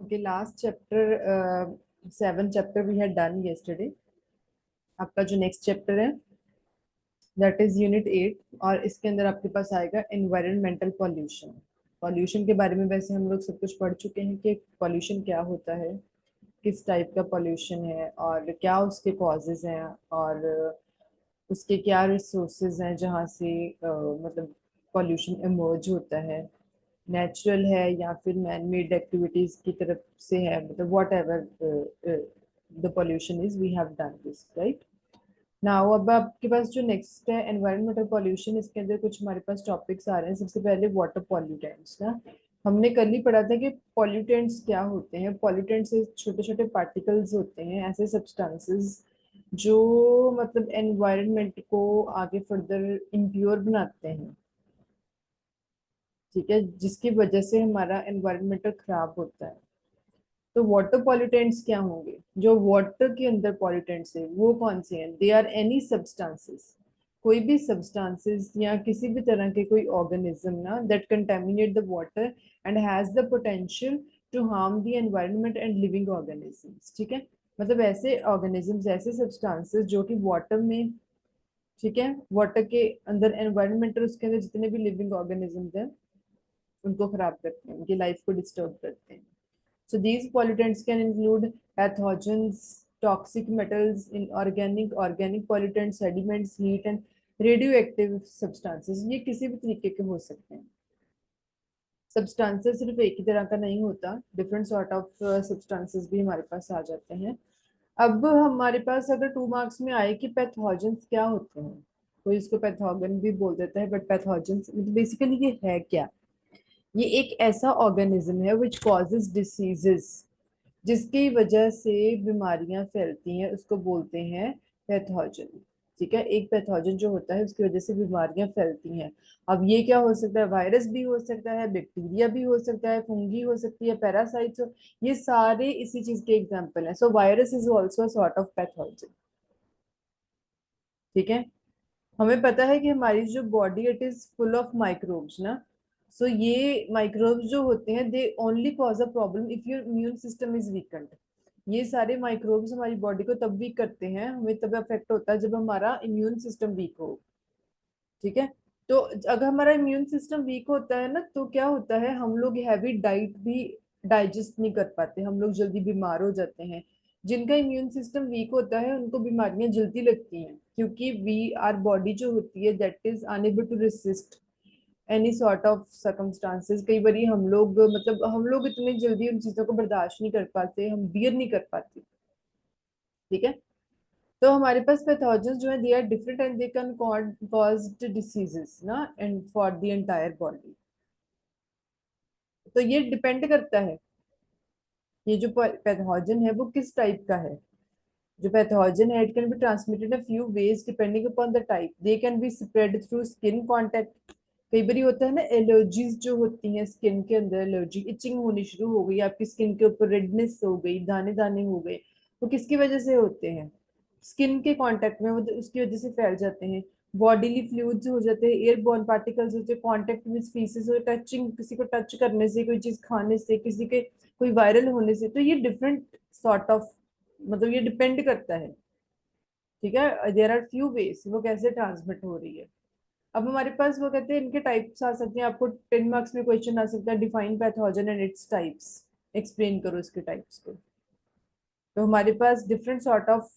Okay, last chapter, 7 chapter we had done yesterday. आपका जो next chapter है that is unit 8 और इसके अंदर आपके पास आएगा एनवायरमेंटल पॉल्यूशन। पॉल्यूशन के बारे में वैसे हम लोग सब कुछ पढ़ चुके हैं कि पॉल्यूशन क्या होता है, किस टाइप का पॉल्यूशन है और क्या उसके कॉजेज हैं और उसके क्या रिसोर्सेज हैं जहाँ से मतलब पॉल्यूशन इमर्ज होता है, नेचुरल है या फिर मैन मेड एक्टिविटीज की तरफ से है, मतलब whatever the pollution is we have done this right now. अब आपके पास जो नेक्स्ट है एनवायरमेंटल पॉल्यूशन, इसके अंदर कुछ हमारे पास टॉपिक्स आ रहे हैं। सबसे पहले वाटर पॉल्यूटेंट्स ना, हमने कल ही पढ़ा था कि पॉल्यूटेंट्स क्या होते हैं। पॉल्यूटेंट्स छोटे छोटे पार्टिकल्स होते हैं, ऐसे सब्सटेंसेस जो मतलब एनवायरनमेंट को आगे फर्दर इम्प्योर बनाते हैं, ठीक है, जिसकी वजह से हमारा एनवायरमेंटल खराब होता है। तो वाटर पॉल्यूटेंट्स क्या होंगे? जो वाटर के अंदर पॉल्यूटेंट्स है वो कौन से हैं? दे आर एनी सब्सटेंसेस, कोई भी सब्सटेंसेस या किसी भी तरह के कोई ऑर्गेनिज्म ना that contaminate the water and has the potential to harm the environment and living organisms. ठीक है, मतलब ऐसे ऑर्गेनिजम्स, ऐसे सब्सटेंसेस जो कि वाटर में, ठीक है, वाटर के अंदर एनवायरनमेंट और उसके अंदर जितने भी लिविंग ऑर्गेनिजम्स हैं उनको खराब करते हैं, उनकी लाइफ को डिस्टर्ब करते हैं। So these pollutants can include pathogens, toxic metals, inorganic, organic pollutants, sediments, heat and radioactive substances। ये किसी भी तरीके के हो सकते हैं। सब्सटेंसेस सिर्फ एक ही तरह का नहीं होता, डिफरेंट सॉर्ट ऑफ सब्सटेंसेस भी हमारे पास आ जाते हैं। अब हमारे पास अगर 2 मार्क्स में आए कि पैथोजेंस क्या होते हैं, कोई इसको पैथोजन भी बोल देता है, बट पैथोजेंस बेसिकली ये है क्या? ये एक ऐसा ऑर्गेनिज्म है विच कॉजेज डिसीजेस, जिसकी वजह से बीमारियां फैलती हैं, उसको बोलते हैं पैथोजन। ठीक है, एक पैथोजन जो होता है उसकी वजह से बीमारियां फैलती हैं। अब ये क्या हो सकता है? वायरस भी हो सकता है, बैक्टीरिया भी हो सकता है, फंगी हो सकती है, पैरासाइट्स हो, ये सारे इसी चीज के एग्जाम्पल हैं। सो virus is also sort of pathogen. ठीक है, हमें पता है कि हमारी जो body it is full of microbes ना। सो ये माइक्रोब्स जो होते हैं they only cause a problem if your immune system is weekend. ये सारे माइक्रोब्स हमारी बॉडी को तब वीक करते हैं, हमें तब अफेक्ट होता है जब हमारा इम्यून सिस्टम वीक हो। ठीक है, तो अगर हमारा इम्यून सिस्टम वीक होता है ना तो क्या होता है, हम लोग हैवी डाइट भी डाइजेस्ट नहीं कर पाते, हम लोग जल्दी बीमार हो जाते हैं। जिनका इम्यून सिस्टम वीक होता है उनको बीमारियां जल्दी लगती हैं, क्योंकि वी आर बॉडी जो होती है that is unable to resist any sort of circumstances. कई बार हम लोग मतलब हम लोग इतनी जल्दी उन चीजों को बर्दाश्त नहीं कर पाते, हम बियर नहीं कर पाते। ठीक है, तो हमारे पास पैथोजेंस जो है they are different and they can cause diseases ना and for the entire body. तो ये डिपेंड करता है, ये जो पैथोजन है वो किस टाइप का है। जो पैथोजन है it can be transmitted a few ways depending upon the type. They can be spread through skin contact. कई बार होता है ना एलर्जीज जो होती हैं स्किन के अंदर, एलर्जी इचिंग होनी शुरू हो गई, आपकी स्किन के ऊपर रेडनेस हो गई, दाने दाने हो गए, वो किसकी वजह से होते हैं? स्किन के कांटेक्ट में वो उसकी वजह से फैल जाते हैं। बॉडीली फ्लूइड्स हो जाते हैं, एयरबोर्न पार्टिकल्स होते हैं, कांटेक्ट विद फीसेस और टचिंग, किसी को टच करने से, कोई चीज खाने से, किसी के कोई वायरल होने से। तो ये डिफरेंट सॉर्ट ऑफ, मतलब ये डिपेंड करता है। ठीक है, देयर आर फ्यू वेज वो कैसे ट्रांसमिट हो रही है। अब हमारे पास वो कहते हैं इनके टाइप्स आ सकते हैं, आपको 10 मार्क्स में क्वेश्चन आ सकता है, define pathogen and its types, explain करो इसके टाइप्स को। तो हमारे पास डिफरेंट सॉर्ट ऑफ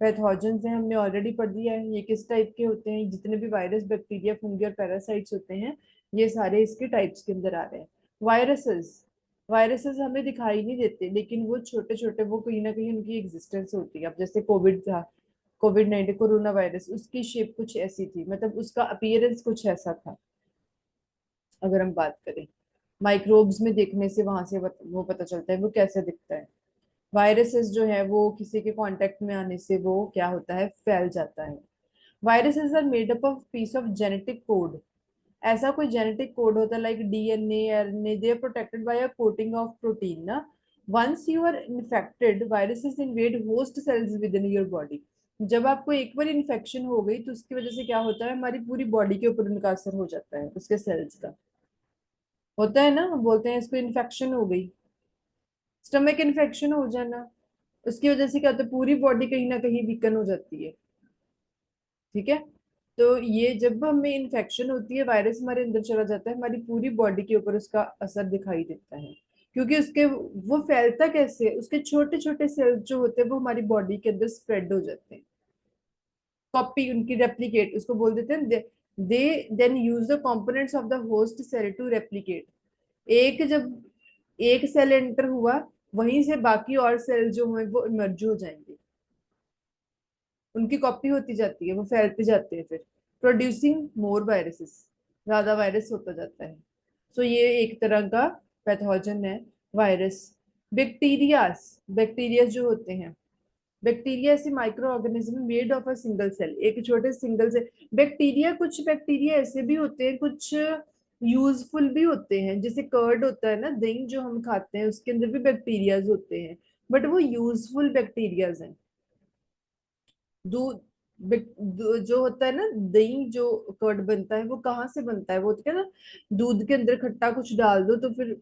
पैथोजेंस हैं, हमने ऑलरेडी पढ़ दिया है ये किस टाइप के होते हैं। जितने भी वायरस, बैक्टीरिया, फंगी और पैरासाइट्स होते हैं ये सारे इसके टाइप्स के अंदर आ रहे हैं। वायरसेस, वायरसेस हमें दिखाई नहीं देते लेकिन वो छोटे छोटे, वो कहीं ना कहीं उनकी एग्जिस्टेंस होती है। अब जैसे कोविड था, कोविड 19 कोरोना वायरस, उसकी शेप कुछ ऐसी थी, मतलब उसका अपीयरेंस कुछ ऐसा था। अगर हम बात करें माइक्रोब्स में देखने से, वहां से वो पता चलता है वो कैसे दिखता है। वायरसेस जो है वो किसी के कांटेक्ट में आने से वो क्या होता है, फैल जाता है। Viruses are made up of piece of genetic code. ऐसा कोई जेनेटिक कोड होता है like DNA, RNA, they are protected by a coating of protein ना। Once you are infected, viruses invade host cells within your body. जब आपको एक बार infection हो गई तो उसकी वजह से क्या होता है, हमारी पूरी बॉडी के ऊपर उनका असर हो जाता है, उसके सेल्स का। होता है ना, हम बोलते हैं इसको इन्फेक्शन हो गई। स्टमक इन्फेक्शन हो जाना, उसकी वजह से क्या होता है, पूरी बॉडी कहीं ना कहीं वीकन हो जाती है। ठीक है। तो ये जब हमें इन्फेक्शन होती है, वायरस हमारे अंदर चला जाता है, हमारी पूरी बॉडी के ऊपर उसका असर दिखाई देता है। क्योंकि उसके वो फैलता कैसे है, उसके छोटे छोटे सेल्स जो होते हैं वो हमारी बॉडी के अंदर स्प्रेड हो जाते हैं। कॉपी उनकी, रेप्लिकेट उसको बोल देते हैं। They then use the components of the host cell to replicate. एक जब एक सेल एंटर हुआ, वहीं से बाकी और सेल जो हैं वो इमर्ज हो जाएंगे, उनकी कॉपी होती जाती है, वो फैलते जाते हैं, फिर प्रोड्यूसिंग मोर वायरसेस, ज्यादा वायरस होता जाता है। सो ये एक तरह का पैथोजन है, वायरस। बैक्टीरियास, बैक्टीरिया जो होते हैं, बैक्टीरिया ऐसे micro organism made of a single cell, एक छोटे सिंगल सेल बैक्टीरिया। कुछ बैक्टीरिया ऐसे भी होते हैं, कुछ यूजफुल भी होते हैं, जैसे कर्ड होता है ना, दही जो हम खाते हैं उसके अंदर भी बैक्टीरियाज होते हैं, बट वो यूजफुल बैक्टीरियाज हैं। दूध, जो होता है ना, दही जो कर्ड बनता है वो कहाँ से बनता है, वो तो क्या ना, दूध के अंदर खट्टा कुछ डाल दो तो फिर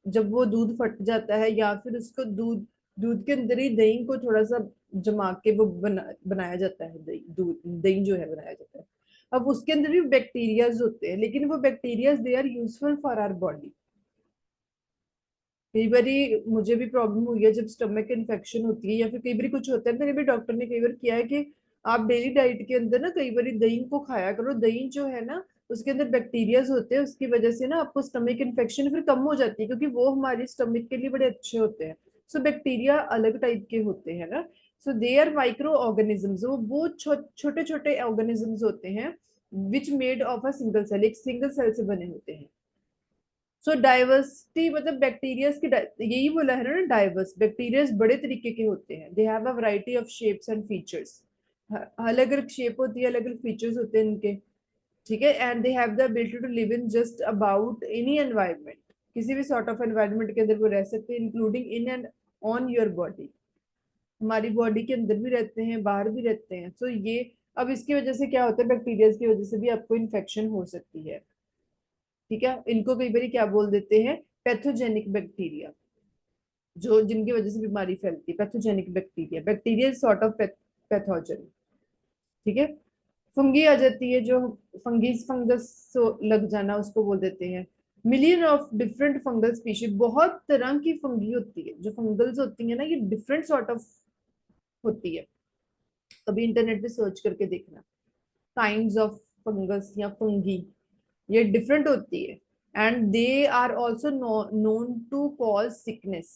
जब वो दूध फट जाता है, या फिर उसको दूध, दूध के अंदर ही दही को थोड़ा सा जमा के वो बनाया जाता है, दही, दूध दही जो है बनाया जाता है। अब उसके अंदर भी बैक्टीरियाज होते हैं, लेकिन वो bacterias they are useful for our body. कई बारी मुझे भी प्रॉब्लम हुई है जब स्टमक इन्फेक्शन होती है, या फिर कई बारी कुछ होता है, मेरे भी डॉक्टर ने कई बार किया है कि आप डेली डाइट के अंदर ना कई बारी दही को खाया करो। दही जो है ना, उसके अंदर बैक्टीरियाज होते हैं, उसकी वजह से ना आपको स्टमक इन्फेक्शन फिर कम हो जाती है, क्योंकि वो हमारी स्टमक के लिए बड़े अच्छे होते हैं। सो बैक्टीरिया अलग टाइप के होते हैं ना। So they are micro organisms, वो बहुत छोटे छोटे ऑर्गेनिजम्स होते हैं, which made of a single cell, एक सिंगल सेल से बने होते हैं। सो डाइवर्सिटी मतलब बैक्टीरिया की यही बोला है ना, डाइवर्स बैक्टीरिया बड़े तरीके के होते हैं, they have a variety of shapes and features. अलग अलग शेप होती है, अलग अलग फीचर्स होते हैं इनके। ठीक है। And they have the ability to live in just about any environment, किसी भी सॉर्ट ऑफ एनवायरनमेंट के अंदर वो रह सकते हैं, including in and on your body. हमारी बॉडी के अंदर भी रहते हैं, बाहर भी रहते हैं। सो ये, अब इसकी वजह से क्या होता है, बैक्टीरिया की वजह से भी आपको इन्फेक्शन हो सकती है। ठीक है। इनको कई बार क्या बोल देते हैं, पैथोजेनिक बैक्टीरिया, जो जिनकी वजह से बीमारी फैलती है, pathogenic bacteria. Bacteria sort of pathogen. ठीक है। फंगी आ जाती है, जो फंगीज, फंगस लग जाना उसको बोल देते हैं। Million of different fungal species, बहुत तरह की फंगी होती है, जो फंगल्स होती है ना, ये डिफरेंट सॉर्ट ऑफ होती है। कभी इंटरनेट पे सर्च करके देखना, काइंड्स ऑफ फंगस या फंगी, ये डिफरेंट होती है। And they are also known to cause sickness.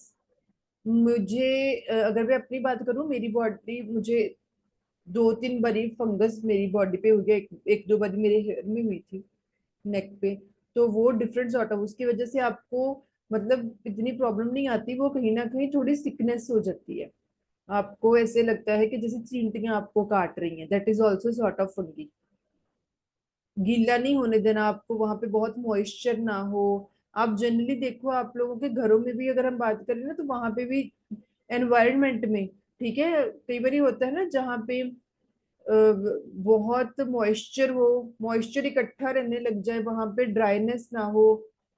मुझे अगर मैं अपनी बात करूं, मेरी बॉडी, मुझे दो तीन बारी फंगस मेरी बॉडी पे हुई है, एक दो बारी मेरे हेयर में हुई थी, नेक पे। तो वो डिफरेंट सॉर्ट ऑफ, उसकी वजह से आपको मतलब इतनी प्रॉब्लम नहीं आती, वो कहीं ना कहीं थोड़ी सिकनेस हो जाती है, आपको ऐसे लगता है कि जैसे चींटियां आपको काट रही हैं, that is also sort of fungi. गीला नहीं होने देना आपको, वहां पे बहुत मॉइस्चर ना हो। आप जनरली देखो, आप लोगों के घरों में भी अगर हम बात करें ना, तो वहां पे भी एनवायरनमेंट में, ठीक है, कई बार होता है ना जहाँ पे बहुत मॉइस्चर हो, मॉइस्चर इकट्ठा रहने लग जाए, वहां पे ड्राइनेस ना हो,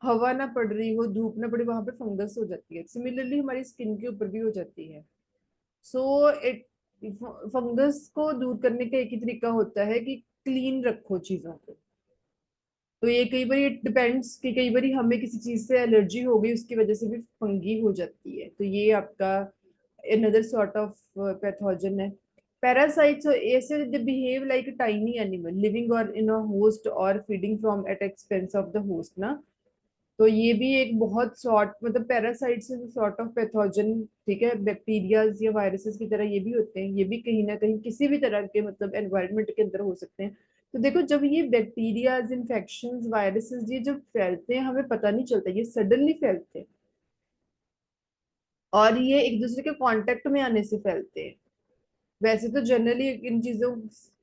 हवा ना पड़ रही हो, धूप ना पड़े, वहां पे फंगस हो जाती है। सिमिलरली हमारी स्किन के ऊपर भी हो जाती है। सो इट, फंगस को दूर करने का एक ही तरीका होता है कि क्लीन रखो चीजों को। तो ये कई बार इट डिपेंड्स कि कई बार हमें किसी चीज से एलर्जी हो गई, उसकी वजह से भी फंगी हो जाती है, तो ये आपका another sort of pathogen है। Parasites ऐसे they behave like a tiny animal living or in a host or feeding from at expense of the host ना। तो ये भी एक बहुत सॉर्ट, मतलब पैरासाइट्स सॉर्ट ऑफ पैथोजन। ठीक है। बैक्टीरियाज या वायरसेस की तरह ये भी होते हैं, ये भी कहीं ना कहीं किसी भी तरह के मतलब एनवायरनमेंट के अंदर हो सकते हैं। तो देखो, जब ये बैक्टीरियाज, इन्फेक्शन, वायरसेस, ये जब फैलते हैं हमें पता नहीं चलता, ये सडनली फैलते हैं, और ये एक दूसरे के कांटेक्ट में आने से फैलते हैं। वैसे तो जनरली इन चीजों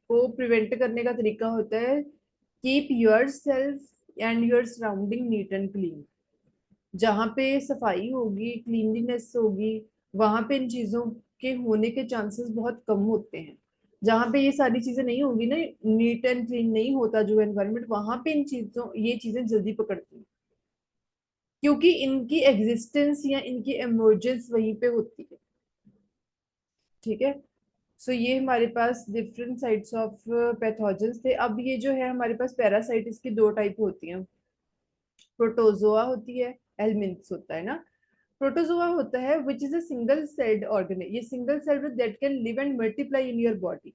को प्रिवेंट करने का तरीका होता है, keep your self and your surrounding neat and clean. जहाँ पे सफाई होगी, क्लीनलीनेस होगी, वहां पे इन चीजों के होने के चांसेस बहुत कम होते हैं। जहाँ पे ये सारी चीजें नहीं होगी ना, नीट एंड क्लीन नहीं होता जो एनवायरनमेंट, वहां पे इन चीजों, ये चीजें जल्दी पकड़ती हैं। क्योंकि इनकी एग्जिस्टेंस या इनकी इमर्जेंस वहीं पे होती है। ठीक है। सो ये हमारे पास डिफरेंट साइट्स ऑफ पैथोजेंस थे। अब ये जो है हमारे पास पैरासाइट, इसकी दो टाइप होती हैं। प्रोटोजोआ होती है, हेलमिंथ्स होता है ना। प्रोटोजोआ होता है which is a single celled organism, ये single celled that can live and multiply in your body.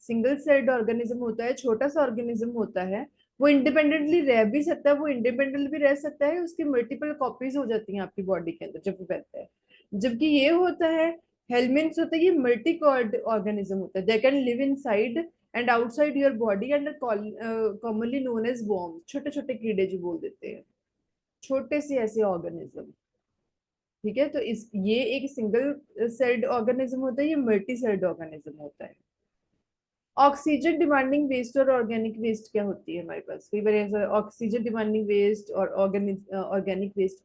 Single celled organism होता है, छोटा सा ऑर्गेनिज्म होता है। वो इंडिपेंडेंटली रह भी सकता है, वो इंडिपेंडेंटली भी रह सकता है, उसकी मल्टीपल कॉपीज हो जाती हैं आपकी बॉडी के अंदर जब वो रहता है। जबकि ये होता है, हेलमिंथ्स होता है, ये मल्टी कॉर्ड ऑर्गेनिज्म होता है, they can live inside and outside your body and commonly known as worm, छोटे छोटे कीड़े जो बोल देते हैं, छोटे से ऐसे ऑर्गेनिज्म। ठीक है। तो इस ये एक सिंगल सेल्ड ऑर्गेनिज्म होता है, ये मल्टी सेल्ड ऑर्गेनिज्म होता है। ऑक्सीजन डिमांडिंग वेस्ट और ऑर्गेनिक वेस्ट क्या होती है हमारे पास, कई बार ऐसा ऑक्सीजन डिमांडिंग वेस्ट और organic waste.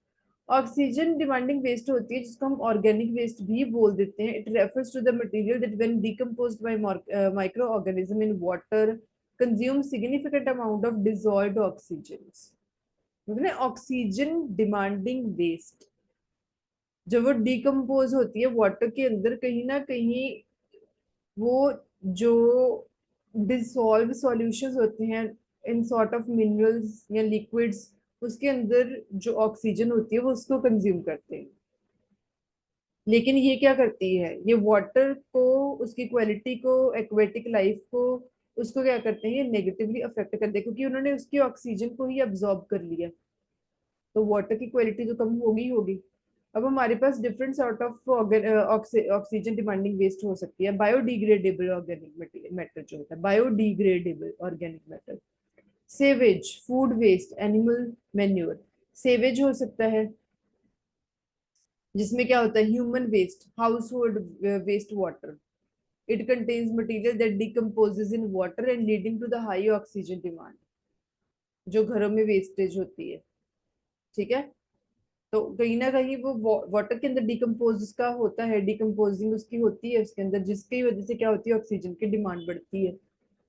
Oxygen demanding waste होती है जिसको हम ऑर्गेनिक वेस्ट भी बोल देते हैं। It refers to the material that when decomposed by micro organism in water consume significant amount of dissolved oxygen. मतलब ऑक्सीजन डिमांडिंग वेस्ट जब वो डिकम्पोज होती है वाटर के अंदर, कहीं ना कहीं वो जो डिसॉल्व सॉल्यूशंस होते हैं इन सॉर्ट ऑफ मिनरल्स या लिक्विड्स, उसके अंदर जो ऑक्सीजन होती है वो उसको कंज्यूम करते हैं। लेकिन ये क्या करती है, ये वाटर को, उसकी क्वालिटी को, एक्वेटिक लाइफ को, उसको क्या करते हैं, ये नेगेटिवली अफेक्ट करते हैं, क्योंकि उन्होंने उसकी ऑक्सीजन को ही अब्सॉर्ब कर लिया। तो वाटर की क्वालिटी तो कम होगी होगी। अब हमारे पास different sort of oxygen demanding waste हो सकती है। बायोडिग्रेडेबल ऑर्गेनिक मैटर जो होता है, biodegradable organic matter. Sewage, food waste, animal manure. Sewage हो सकता है जिसमें क्या होता है, human waste, household waste water. It contains material that decomposes in water and leading to the high oxygen demand, जो घरों में वेस्टेज होती है। ठीक है। तो कहीं ना कहीं वो वाटर के अंदर डिकम्पोज उसका होता है, डिकम्पोजिंग उसकी होती है उसके अंदर, जिसकी वजह से क्या होती है, ऑक्सीजन की डिमांड बढ़ती है।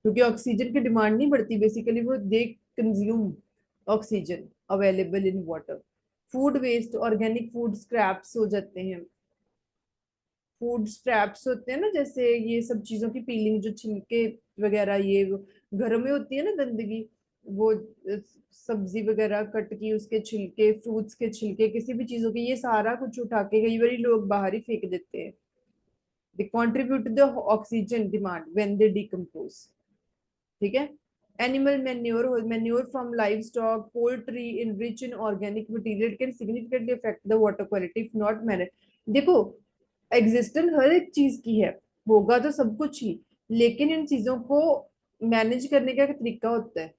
क्योंकि ऑक्सीजन की डिमांड नहीं बढ़ती, बेसिकली वो they consume oxygen available in water. Food waste, organic food scraps हो जाते हैं। फूड स्क्रैप्स होते हैं ना, जैसे ये सब चीजों की पीलिंग, जो छिलके वगैरह, ये घरों में होती है ना गंदगी, वो सब्जी वगैरह कट की उसके छिलके, फ्रूट्स के छिलके, किसी भी चीजों के, ये सारा कुछ उठा के कई बार लोग बाहर ही फेंक देते हैं। दे contribute the oxygen demand when they decompose. ठीक है। Animal manure, manure from live stock, poultry enrich in organic material can significantly affect the water quality if not manage. देखो, एग्जिस्टेंस हर एक चीज की है, होगा तो सब कुछ ही, लेकिन इन चीजों को मैनेज करने का एक तरीका होता है।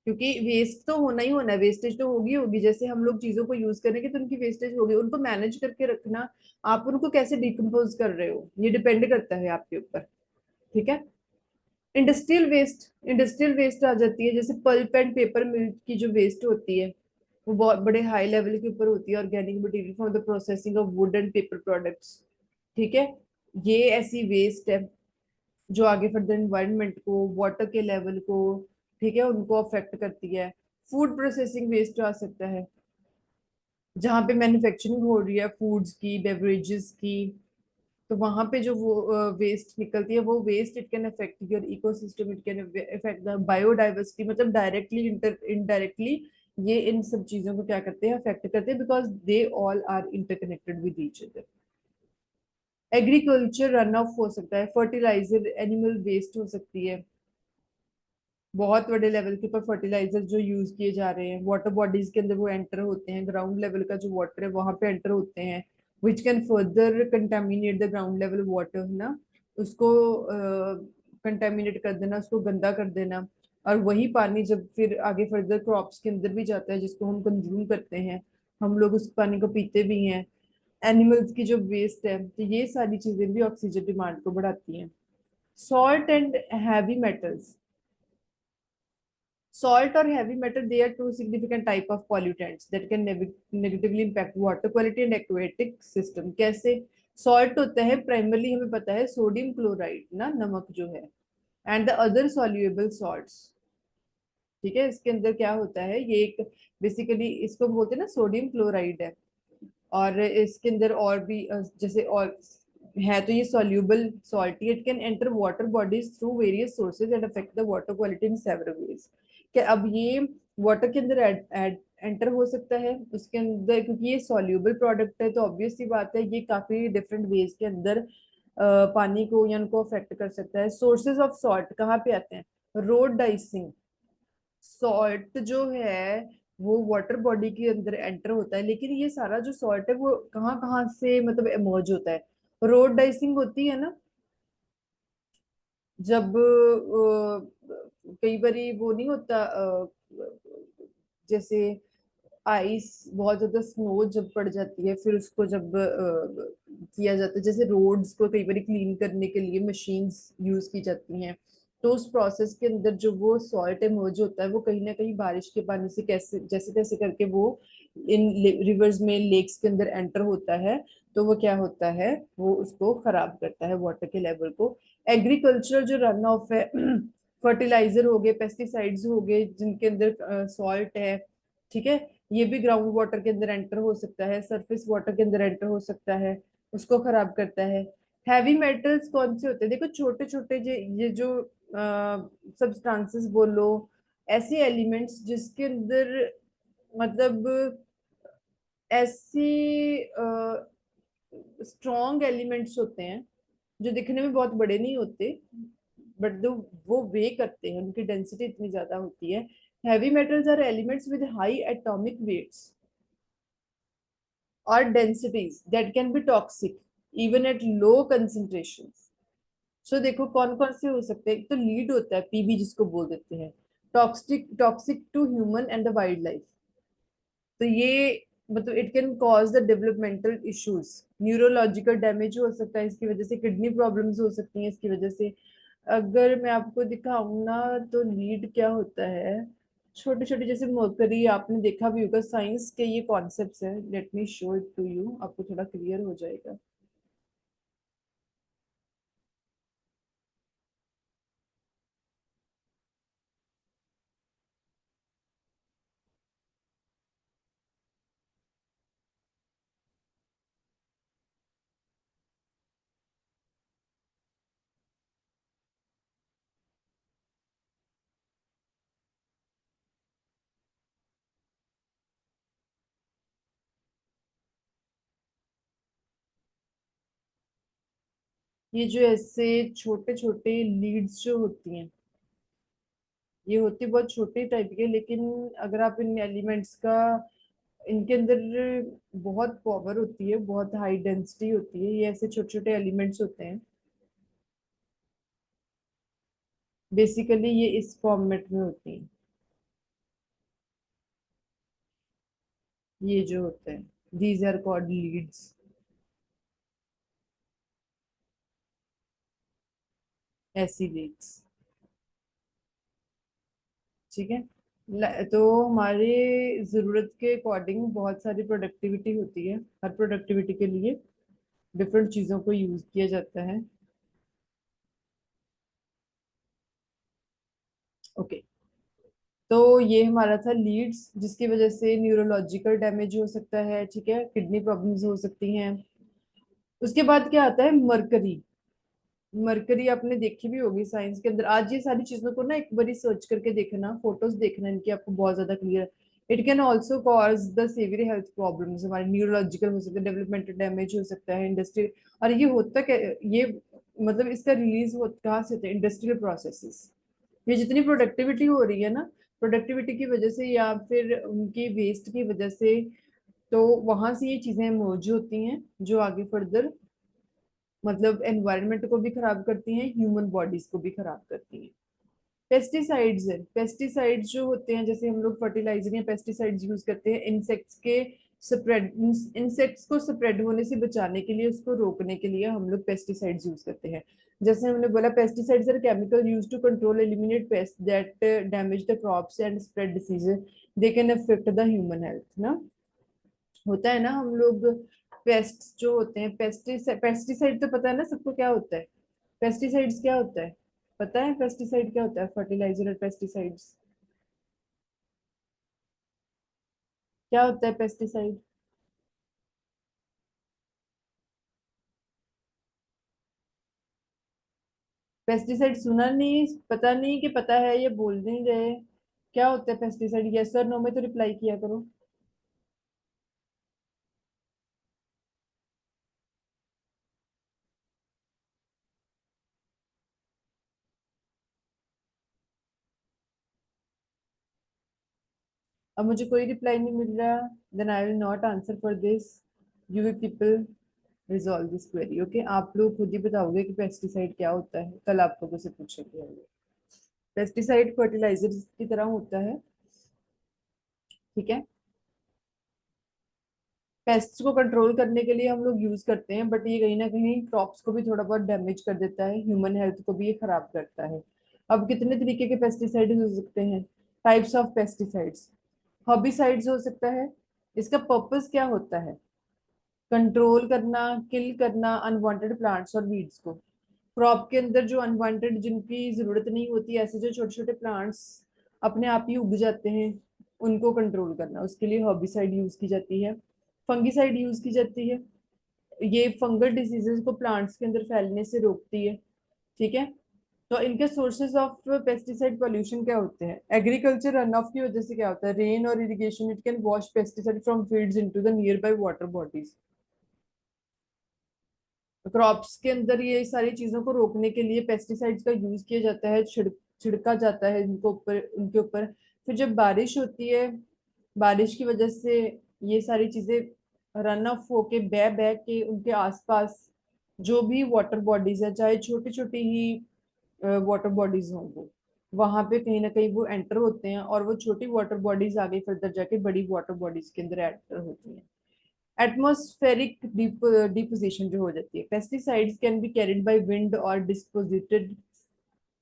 क्योंकि वेस्ट तो होना ही होना है, वेस्टेज तो होगी होगी, जैसे हम लोग चीजों को यूज करेंगे तो उनकी वेस्टेज होगी, उनको मैनेज करके रखना। आप उनको कैसे डिकम्पोज कर रहे हो, ये डिपेंड करता है आपके ऊपर। ठीक है। इंडस्ट्रियल वेस्ट, इंडस्ट्रियल वेस्ट आ जाती है, जैसे पल्प एंड पेपर मिल की जो वेस्ट होती है, वो बहुत बड़े हाई लेवल के ऊपर होती है, organic material for the processing of would and paper products. ठीक है। ये ऐसी वेस्ट है जो आगे फर्दर एनवायरनमेंट को, वाटर के लेवल को, ठीक है, उनको अफेक्ट करती है। फूड प्रोसेसिंग वेस्ट आ सकता है, जहाँ पे मैन्युफैक्चरिंग हो रही है फूड्स की, बेवरेजेस की, तो वहां पे जो वो वेस्ट निकलती है, वो waste it can affect your ecosystem, it can affect the biodiversity, मतलब डायरेक्टली इनडायरेक्टली ये इन सब चीजों को क्या करते हैं, अफेक्ट करते हैं, because they all are interconnected with each other. Agriculture runoff हो सकता है, फर्टिलाइजर, एनिमल वेस्ट हो सकती है, बहुत बड़े लेवल के ऊपर फर्टिलाइजर जो यूज किए जा रहे हैं वाटर बॉडीज के अंदर, वो एंटर होते हैं, ग्राउंड लेवल का जो वाटर है वहां पे एंटर होते हैं, which can further contaminate the ground level water ना, उसको कंटेमिनेट कर देना, उसको गंदा कर देना। और वही पानी जब फिर आगे फर्दर क्रॉप्स के अंदर भी जाता है, जिसको हम कंज्यूम करते हैं, हम लोग उस पानी को पीते भी हैं। एनिमल्स की जो वेस्ट है, तो ये सारी चीजें भी ऑक्सीजन डिमांड को बढ़ाती हैं। Salt and heavy metals, salt or heavy metal, they are two significant type of pollutants that can negatively impact water quality and aquatic system। कैसे? सॉल्ट होता है प्राइमरली, हमें पता है सोडियम क्लोराइड ना, नमक जो है, एंड द अदर सॉल्युएबल सॉल्ट्स। ठीक है, इसके अंदर क्या होता है, ये एक बेसिकली इसको बोलते हैं ना सोडियम क्लोराइड है। और इसके अंदर और भी जैसे और है, तो ये soluble salt, it can enter water bodies through various sources and affect the water quality in several ways. क्या अब ये वाटर के अंदर एंटर हो सकता है उसके अंदर, क्योंकि ये सॉल्यूबल प्रोडक्ट है, तो ऑब्वियस सी बात है ये काफी डिफरेंट वेज के अंदर पानी को या उनको अफेक्ट कर सकता है। सोर्सेज ऑफ सॉल्ट कहाँ पे आते हैं, रोड डाइसिंग। सॉल्ट जो है वो वाटर बॉडी के अंदर एंटर होता है, लेकिन ये सारा जो सॉल्ट है वो कहाँ कहाँ से मतलब इमर्ज होता है। रोड डाइसिंग होती है ना, जब कई बारी वो नहीं होता जैसे आइस बहुत ज्यादा स्नो जब पड़ जाती है, फिर उसको जब किया जाता है, जैसे रोड्स को कई बार क्लीन करने के लिए मशीन्स यूज की जाती हैं, तो उस प्रोसेस के अंदर जो वो सॉल्ट इमर्ज होता है वो कहीं ना कहीं बारिश के पानी से कैसे जैसे तैसे करके वो इन रिवर्स में लेक्स के अंदर एंटर होता है। तो वो क्या होता है, वो उसको खराब करता है वाटर के लेवल को। एग्रीकल्चरल जो रन ऑफ है फर्टिलाइजर हो गए, पेस्टिसाइड्स हो गए जिनके अंदर सॉल्ट है, ठीक है, ये भी ग्राउंड वाटर के अंदर एंटर हो सकता है, सरफेस वाटर के अंदर एंटर हो सकता है, उसको खराब करता है। हैवी मेटल्स कौन से होते हैं, देखो छोटे छोटे ये जो सब्सटेंसेस बोलो, ऐसे एलिमेंट्स जिसके अंदर मतलब ऐसी स्ट्रॉन्ग एलिमेंट्स होते हैं जो दिखने में बहुत बड़े नहीं होते, बट दो वो वे करते हैं, उनकी डेंसिटी इतनी ज्यादा होती है। Heavy metals are elements with high atomic weights or densities that can be toxic even at low concentrations. सो देखो कौन कौन से हो सकते हैं, एक तो लीड होता है पीबी जिसको बोल देते हैं, toxic toxic to human and the wildlife. तो ये मतलब it can cause the developmental issues, neurological damage हो सकता है इसकी वजह से, किडनी प्रॉब्लम्स हो सकती हैं इसकी वजह से। अगर मैं आपको दिखाऊं ना, तो लीड क्या होता है, छोटे छोटे जैसे मरकरी, आपने देखा भी होगा, साइंस के ये कॉन्सेप्ट्स हैं, let me show it to you, आपको थोड़ा क्लियर हो जाएगा। ये जो ऐसे छोटे छोटे लीड्स जो होती हैं, ये होती बहुत छोटे टाइप के, लेकिन अगर आप इन एलिमेंट्स का, इनके अंदर बहुत पावर होती है, बहुत हाई डेंसिटी होती है, ये ऐसे छोटे छोटे एलिमेंट्स होते हैं। बेसिकली ये इस फॉर्मेट में होती हैं, ये जो होते हैं, दीज आर कॉल्ड लीड्स, ऐसी लीड्स। ठीक है, तो हमारे जरूरत के अकॉर्डिंग बहुत सारी प्रोडक्टिविटी होती है, हर प्रोडक्टिविटी के लिए डिफरेंट चीजों को यूज किया जाता है। ओके, तो ये हमारा था लीड्स, जिसकी वजह से न्यूरोलॉजिकल डैमेज हो सकता है, ठीक है, किडनी प्रॉब्लम्स हो सकती हैं। उसके बाद क्या आता है, मरकरी। मरकरी आपने देखी भी होगी साइंस के अंदर, आज ये सारी चीजों को ना एक बारी सर्च करके देखना, फोटोज देखना इनकी, आपको बहुत ज्यादा clear. It can also cause the severe health problems, हमारे न्यूरोलॉजिकल हो सकते हैं, डेवलपमेंटल डैमेज हो सकता है, इंडस्ट्री। और ये होता क्या, ये मतलब इसका रिलीज हो कहाँ से होता है, इंडस्ट्रियल प्रोसेसेस। ये जितनी प्रोडक्टिविटी हो रही है ना, प्रोडक्टिविटी की वजह से या फिर उनकी वेस्ट की वजह से, तो वहां से ये चीजें मौजूद होती हैं जो आगे फर्दर मतलब एनवायरनमेंट को भी खराब करती हैं, ह्यूमन बॉडीज को भी खराब करती हैं। पेस्टिसाइड्स है, पेस्टिसाइड्स जो होते हैं, जैसे हम लोग फर्टिलाइजर या पेस्टिसाइड्स यूज करते हैं इंसेक्ट्स के स्प्रेड, इंसेक्ट्स को स्प्रेड होने से बचाने के लिए, उसको रोकने के लिए हम लोग पेस्टिसाइड्स यूज करते हैं। जैसे हमने बोला, pesticides are chemical use to control eliminate pest that damage the crops and spread diseases, they can affect the human health ना। होता है ना, हम लोग पेस्ट जो होते हैं, पेस्टिसाइड, पेस्टिसाइड तो पता है ना सबको क्या होता है, पेस्टिसाइड्स क्या होता है, पता है पेस्टिसाइड क्या होता है, फर्टिलाइजर और पेस्टिसाइड्स। क्या होता है पेस्टिसाइड? पेस्टिसाइड सुना नहीं, पता नहीं कि पता है, ये बोल नहीं रहे। क्या होता है पेस्टिसाइड? यस और नो में तो रिप्लाई किया करो। अब मुझे कोई रिप्लाई नहीं मिल रहा, then I will not answer for this. You will people resolve this query, okay? आप लोग खुद ही बताओगे कि पेस्टिसाइड क्या होता है, कल आप लोगों से पूछेंगे। पेस्टिसाइड फर्टिलाइजर की तरह होता है, ठीक है? पेस्ट्स को कंट्रोल करने के लिए हम लोग यूज करते हैं, बट ये कहीं ना कहीं क्रॉप्स को भी थोड़ा बहुत डैमेज कर देता है, ह्यूमन हेल्थ को भी ये खराब करता है। अब कितने तरीके के पेस्टिसाइड हो सकते हैं? Types of pesticides. हर्बिसाइड्स हो सकता है। इसका पर्पस क्या होता है? कंट्रोल करना, किल करना अनवांटेड प्लांट्स और वीड्स को। क्रॉप के अंदर जो अनवांटेड, जिनकी जरूरत नहीं होती, ऐसे जो छोटे छोटे प्लांट्स अपने आप ही उग जाते हैं, उनको कंट्रोल करना, उसके लिए हर्बिसाइड यूज की जाती है। फंगिसाइड यूज की जाती है, ये फंगल डिजीजेस को प्लांट्स के अंदर फैलने से रोकती है, ठीक है? तो इनके सोर्सेज ऑफ पेस्टिसाइड पॉल्यूशन क्या होते हैं? एग्रीकल्चर रन ऑफ की वजह से क्या होता है? रेन और irrigation, it can wash pesticide from fields into the near by water bodies. Crops के अंदर ये सारी चीजों को रोकने के लिए पेस्टिसाइड्स का यूज किया जाता है, छिड़का जाता है इनको ऊपर, उनके ऊपर। फिर जब बारिश होती है, बारिश की वजह से ये सारी चीजें रन ऑफ होके बह बह के उनके आसपास जो भी वाटर बॉडीज है, चाहे छोटी छोटी ही वाटर बॉडीज हों वो, वहां पे कहीं ना कहीं वो एंटर होते हैं, और वो छोटी वाटर बॉडीज आगे फर्दर जाके बड़ी वाटर बॉडीज के अंदर एंटर होती हैं। एटमॉस्फेरिक डिपोजिशन जो हो जाती है, pesticides can be carried by wind और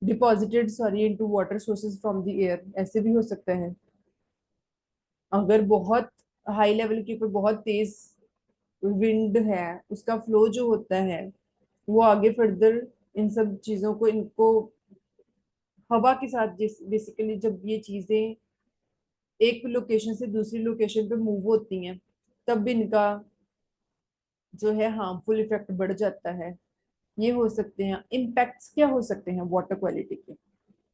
deposited sorry into water sources from the air, ऐसे भी हो सकता है। अगर बहुत हाई लेवल के ऊपर बहुत तेज विंड है, उसका फ्लो जो होता है वो आगे फर्दर इन सब चीजों को, इनको हवा के साथ जिस बेसिकली जब ये चीजें एक लोकेशन से दूसरी लोकेशन पे मूव होती हैं, तब भी इनका जो है हार्मफुल इफेक्ट बढ़ जाता है। ये हो सकते हैं इम्पैक्ट्स। क्या हो सकते हैं वाटर क्वालिटी के?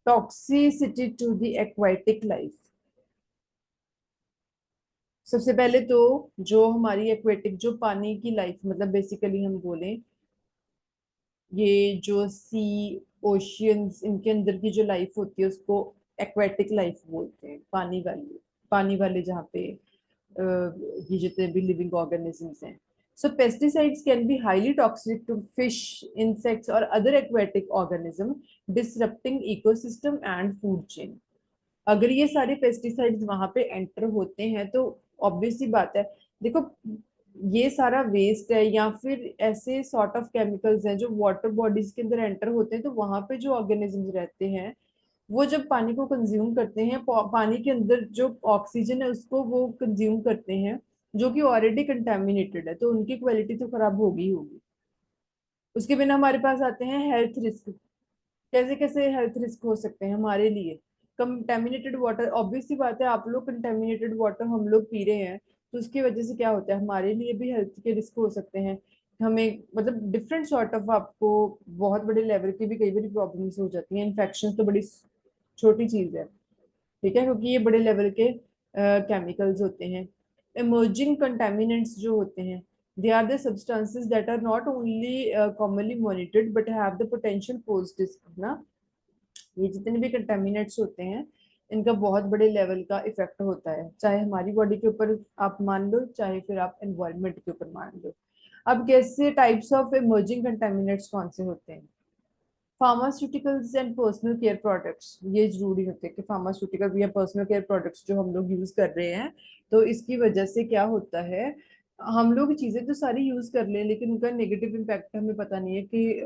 Toxicity to the aquatic life. सबसे पहले तो जो हमारी एक्वेटिक, जो पानी की लाइफ, मतलब बेसिकली हम बोलें, ये जो सी, ओशियंस, इनके अंदर की जो लाइफ होती है उसको एक्वेटिक लाइफ बोलते हैं, पानी वाली, पानी वाले जहाँ पे ये जितने भी लिविंग ऑर्गेनिजम्स हैं। So pesticides can be highly toxic to fish, insects और other aquatic organism, disrupting ecosystem and food chain. अगर ये सारे पेस्टिसाइड्स वहां पे एंटर होते हैं तो ऑब्वियस सी बात है, देखो, ये सारा वेस्ट है या फिर ऐसे सॉर्ट ऑफ केमिकल्स हैं जो वाटर बॉडीज के अंदर एंटर होते हैं, तो वहां पे जो ऑर्गेनिजम्स रहते हैं वो जब पानी को कंज्यूम करते हैं, पानी के अंदर जो ऑक्सीजन है उसको वो कंज्यूम करते हैं, जो कि ऑलरेडी कंटेमिनेटेड है, तो उनकी क्वालिटी तो खराब होगी ही होगी। उसके बिना हमारे पास आते हैं हेल्थ रिस्क। कैसे कैसे हेल्थ रिस्क हो सकते हैं हमारे लिए? कंटेमिनेटेड वाटर, ऑब्वियस सी बात है, आप लोग कंटेमिनेटेड वाटर हम लोग पी रहे हैं, तो उसकी वजह से क्या होता है, हमारे लिए भी हेल्थ के रिस्क हो सकते हैं। हमें मतलब डिफरेंट सॉर्ट ऑफ, आपको बहुत बड़े लेवल की भी कई बार प्रॉब्लम्स हो जाती हैं। इन्फेक्शन तो बड़ी छोटी चीज है, ठीक है, क्योंकि ये बड़े लेवल के केमिकल्स होते हैं। इमर्जिंग कंटेमिनेंट्स जो होते हैं, they are the substances that are not only commonly monitored but have the potential pose risk ना। ये जितने भी कंटेमिनेंट्स होते हैं, इनका बहुत बड़े लेवल का इफेक्ट होता है, चाहे हमारी बॉडी के ऊपर आप मान लो, चाहे फिर आप एनवायरनमेंट के ऊपर मान लो। अब कैसे टाइप्स ऑफ इमर्जिंग कंटेमिनेंट्स कौन से होते हैं? Pharmaceuticals and personal care products, ये जरूरी होते हैं कि फार्मास्यूटिकल या पर्सनल केयर प्रोडक्ट्स जो हम लोग यूज कर रहे हैं, तो इसकी वजह से क्या होता है, हम लोग चीजें तो सारी यूज कर ले, लेकिन उनका नेगेटिव इम्पैक्ट हमें पता नहीं है कि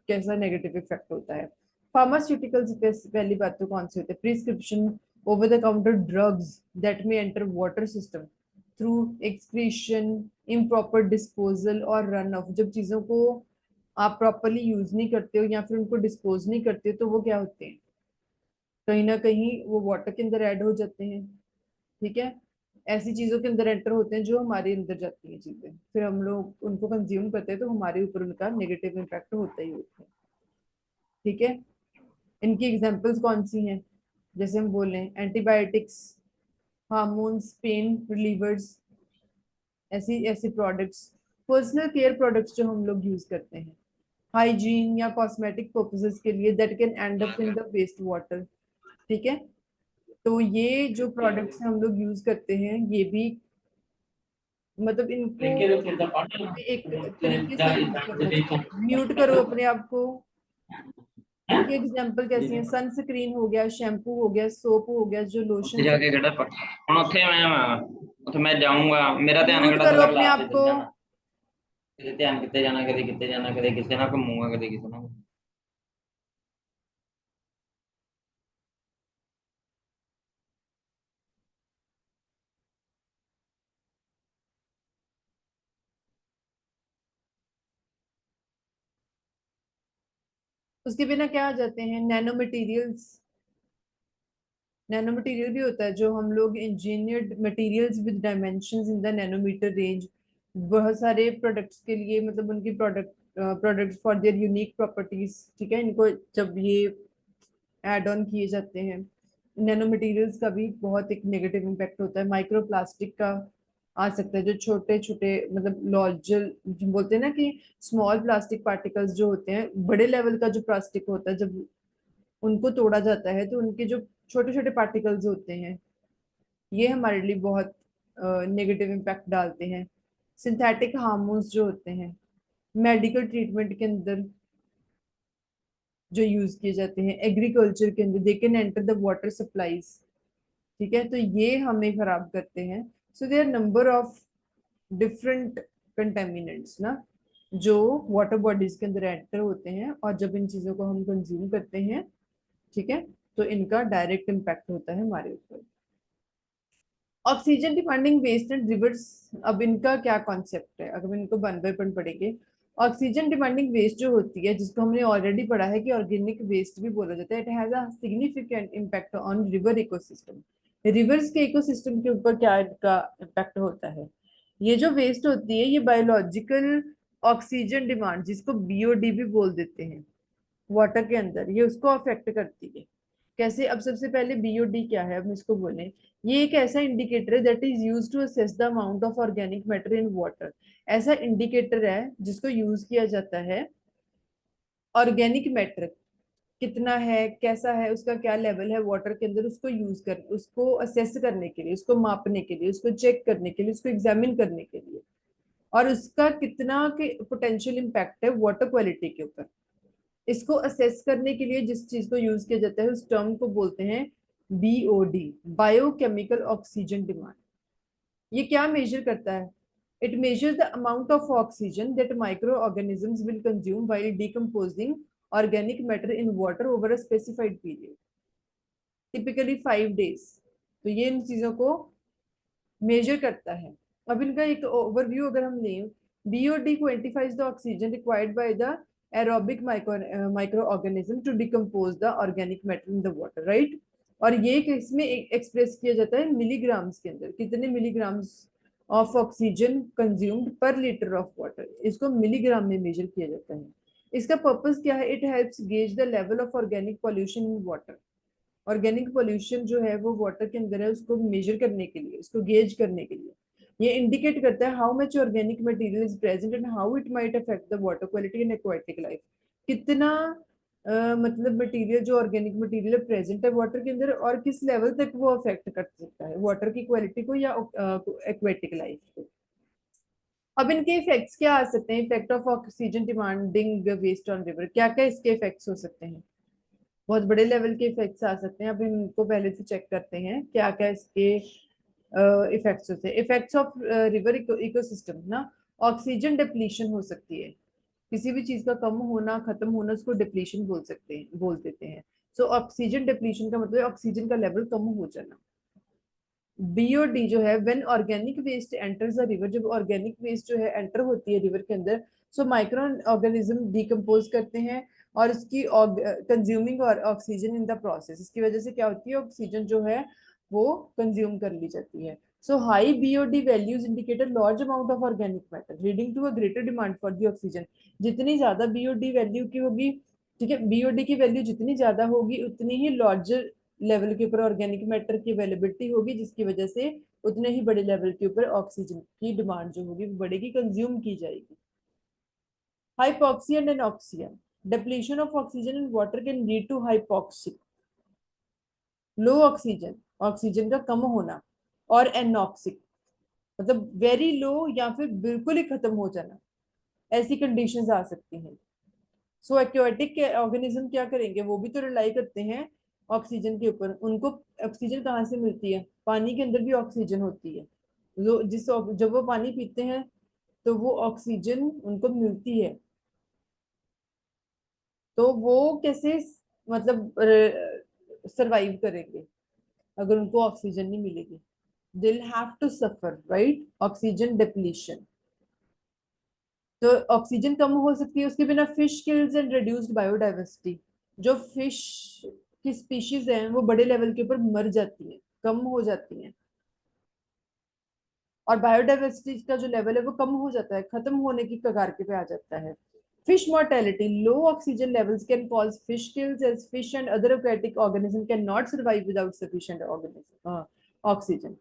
कैसा नेगेटिव इफेक्ट होता है। फार्मास्यूटिकल्स पहली बात तो कौन से होते हैं? Prescription over the counter drugs that में enter water system through excretion, improper disposal और रन ऑफ। जब चीजों को आप प्रॉपरली यूज नहीं करते हो या फिर उनको डिस्पोज नहीं करते हो, तो वो क्या होते हैं, कहीं ना कहीं वो वाटर के अंदर ऐड हो जाते हैं, ठीक है? ऐसी चीजों के अंदर एंटर होते हैं जो हमारे अंदर जाती हैं चीजें, फिर हम लोग उनको कंज्यूम करते हैं तो हमारे ऊपर उनका नेगेटिव इम्पैक्ट होता ही होता है। ठीक है, इनकी एग्जांपल्स कौन सी हैं? जैसे हम बोल रहे हैं एंटीबायोटिक्स, हार्मोन्स, पेन रिलीवर्स, ऐसी ऐसे प्रोडक्ट्स, पर्सनल केयर प्रोडक्ट्स जो हम लोग यूज करते हैं हाइजीन या कॉस्मेटिक पर्पसेस के लिए, that can end up in the waste water. ठीक है, तो ये जो प्रोडक्ट्स हम लोग यूज करते हैं ये भी मतलब इनको हमें एक तरीके से यूज करना चाहिए। म्यूट करो अपने आप को। इनकी एग्जांपल कैसी है? सनस्क्रीन हो गया, शैम्पू हो गया, सोप हो गया, जो ਉੱਥੇ लोशन। ਜਾ ਕੇ ਕਿਹੜਾ ਹੁਣ ਉੱਥੇ ਮੈਂ ਜਾਊਂਗਾ, ਮੇਰਾ ਧਿਆਨ म्यूट ਕਿਹੜਾ करो ਥੱਲੇ अपने ਗਲਾਸ आप ਤੇ को। ਚੱਲ ਜਾਣਾ। ਕਿਤੇ ਧਿਆਨ ਕਿੱਥੇ ਜਾਣਾ, ਕਦੇ ਕਿੱਥੇ ਜਾਣਾ, ਕਦੇ ਕਿਸੇ ਨਾਲ ਘੁੰਮੂਗਾ, ਕਦੇ ਕਿਸੇ ਨਾਲ। उसके बिना क्या आ जाते हैं? Nano materials. नैनो मटेरियल भी होता है जो हम लोग engineered materials with dimensions in the nanometre range, बहुत सारे प्रोडक्ट्स के लिए, मतलब उनकी products for their unique properties. ठीक है, इनको जब ये ऐड ऑन किए जाते हैं, नैनो मटेरियल्स का भी बहुत एक नेगेटिव इम्पैक्ट होता है। माइक्रो प्लास्टिक का आ सकता है, जो छोटे छोटे मतलब लॉजल जो बोलते हैं ना कि स्मॉल प्लास्टिक पार्टिकल्स जो होते हैं, बड़े लेवल का जो प्लास्टिक होता है जब उनको तोड़ा जाता है तो उनके जो छोटे छोटे पार्टिकल्स होते हैं ये हमारे लिए बहुत नेगेटिव इम्पैक्ट डालते हैं। सिंथेटिक हार्मोन्स जो होते हैं मेडिकल ट्रीटमेंट के अंदर जो यूज किए जाते हैं, एग्रीकल्चर के अंदर, they can enter the water supplies. ठीक है, तो ये हमें खराब करते हैं। So there number of different contaminants ना जो वाटर बॉडीज के अंदर एंटर होते हैं, और जब इन चीजों को हम कंज्यूम करते हैं, ठीक है, तो इनका डायरेक्ट इम्पैक्ट होता है हमारे ऊपर। Oxygen demanding waste and rivers, अब इनका क्या कॉन्सेप्ट है, अगर इनको वन बाय वन पढ़ेंगे। ऑक्सीजन डिमांडिंग वेस्ट जो होती है, जिसको हमने ऑलरेडी पढ़ा है कि ऑर्गेनिक वेस्ट भी बोला जाता है, it has a significant impact on river ecosystem. Reverse के इकोसिस्टम के ऊपर क्या इनका इम्पैक्ट होता है? ये जो वेस्ट होती है ये बायोलॉजिकल ऑक्सीजन डिमांड, जिसको बीओडी भी बोल देते हैं, वाटर के अंदर ये उसको अफेक्ट करती है। कैसे? अब सबसे पहले बीओडी क्या है, अब इसको बोले, ये एक ऐसा इंडिकेटर है that is use to assess the amount of organic matter in water. ऐसा इंडिकेटर है जिसको यूज किया जाता है ऑर्गेनिक मैटर कितना है, कैसा है, उसका क्या लेवल है वाटर के अंदर, उसको यूज कर, उसको असेस करने के लिए, उसको मापने के लिए, उसको चेक करने के लिए, उसको एग्जामिन करने के लिए, और उसका कितना के पोटेंशियल इम्पैक्ट है वाटर क्वालिटी के ऊपर। इसको असेस करने के लिए जिस चीज को यूज किया जाता है उस टर्म को बोलते हैं बीओडी, बायोकेमिकल ऑक्सीजन डिमांड। ये क्या मेजर करता है? It measures the amount of oxygen that micro organisms will consume while decomposing organic matter in water over a specified period, typically 5 days। तो ये इन चीजों को मेजर करता है। अब इनका एक ओवरव्यू अगर हम लें, BOD quantifies the oxygen required by the aerobic microorganism to decompose the organic matter in the water, right. और ये इसमें एक्सप्रेस किया जाता है मिलीग्राम्स के अंदर, कितने मिलीग्राम्स ऑफ ऑक्सीजन कंज्यूम्ड पर लीटर ऑफ वाटर, इसको मिलीग्राम में मेजर किया जाता है। इसका पर्पस क्या है? It helps gauge the level of organic pollution in water. Organic pollution जो है वो वाटर के अंदर है, उसको मेजर करने के लिए, उसको गेज करने के लिए ये इंडिकेट करता है how much organic material is present and how it might affect the water quality and aquatic life. कितना मतलब मटेरियल, जो ऑर्गेनिक मटेरियल प्रेजेंट है वाटर के अंदर, और किस लेवल तक वो अफेक्ट कर सकता है वाटर की क्वालिटी को या एक्वेटिक लाइफ को। अब इनके इफेक्ट्स क्या आ सकते हैं? Effect of oxygen demanding waste on river, क्या क्या इसके इफेक्ट्स हो सकते हैं? बहुत बड़े लेवल के इफेक्ट्स आ सकते हैं। अब इनको पहले से चेक करते हैं क्या क्या इसके इफेक्ट्स होते हैं। इफेक्ट्स ऑफ रिवर इकोसिस्टम ना, ऑक्सीजन डिप्लीशन हो सकती है, किसी भी चीज का कम होना, खत्म होना, उसको डिप्लीशन बोल सकते हैं, बोल देते हैं। सो ऑक्सीजन डिप्लीशन का मतलब ऑक्सीजन का लेवल कम हो जाना। बीओडी जो है, when organic waste enters the river, जब ऑर्गेनिक वेस्ट जो है एंटर होती है रिवर के अंदर, सो माइक्रो ऑर्गेनिज्म डिकम्पोज करते हैं और इसकी कंज्यूमिंग और ऑक्सीजन इन द प्रोसेस, इसकी वजह से क्या होती है, ऑक्सीजन जो है वो कंज्यूम कर ली जाती है। So high BOD values indicate a large amount of organic matter, leading to a greater demand for the oxygen. जितनी ज्यादा BOD वैल्यू की होगी, ठीक है, BOD की वैल्यू जितनी ज्यादा होगी उतनी ही लार्जर लेवल के ऊपर ऑर्गेनिक मैटर की अवेलेबिलिटी होगी, जिसकी वजह से उतने ही बड़े लेवल के ऊपर ऑक्सीजन की डिमांड जो होगी वो बढ़ेगी, कंज्यूम की जाएगी. Hypoxia and anoxia. Depletion of oxygen in water can lead to hypoxia. Low oxygen, oxygen का कम होना, और एनॉक्सिक मतलब वेरी लो या फिर बिल्कुल ही खत्म हो जाना, ऐसी कंडीशंस आ सकती हैं. सो एक्वेटिक ऑर्गेनिज्म क्या करेंगे, वो भी तो रिलाई करते हैं ऑक्सीजन के ऊपर. उनको ऑक्सीजन कहाँ से मिलती है, पानी के अंदर भी ऑक्सीजन होती है. जो जिस जब वो पानी पीते हैं तो वो ऑक्सीजन उनको मिलती है, तो वो कैसे मतलब सरवाइव करेंगे अगर उनको ऑक्सीजन नहीं मिलेगी. they'll have to suffer, right? Oxygen depletion. तो ऑक्सीजन कम हो सकती है उसके बिना. Fish kills and reduced biodiversity. जो फिश की स्पीशीज हैं वो बड़े लेवल के ऊपर मर जाती हैं, कम हो जाती हैं, और बायोडाइवर्सिटी का जो लेवल है वो कम हो जाता है, खत्म होने की कगार पे आ जाता है. Fish mortality. Low oxygen levels can cause fish kills as fish and other aquatic organisms cannot survive without sufficient oxygen.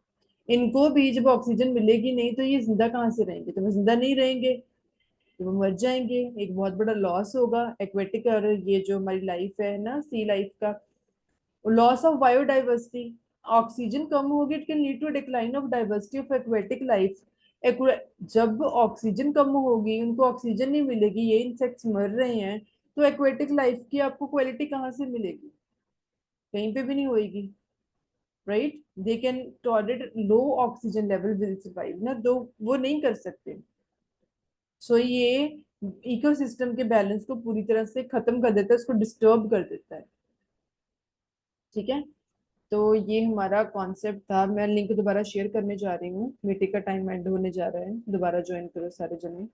इनको भी जब ऑक्सीजन मिलेगी नहीं तो ये जिंदा कहाँ से रहेंगे, तो वो जिंदा नहीं रहेंगे, तो वो मर जाएंगे. एक बहुत बड़ा लॉस होगा एक्वेटिक, और ये जो हमारी लाइफ है ना, सी लाइफ का. Loss of biodiversity. ऑक्सीजन कम होगी, it can lead to decline of diversity of aquatic life. जब ऑक्सीजन कम होगी, उनको ऑक्सीजन नहीं मिलेगी, ये इंसेक्ट्स मर रहे हैं, तो एक्वेटिक लाइफ की आपको क्वालिटी कहाँ से मिलेगी, कहीं पे भी नहीं होगी, right? They can tolerate low oxygen level, will survive ना, तो वो नहीं कर सकते. सो ये इकोसिस्टम के बैलेंस को पूरी तरह से खत्म कर देता है, उसको डिस्टर्ब कर देता है. ठीक है, तो ये हमारा कॉन्सेप्ट था. मैं लिंक दोबारा शेयर करने जा रही हूँ, मीटिंग का टाइम एंड होने जा रहा है, दोबारा ज्वाइन करो सारे जने.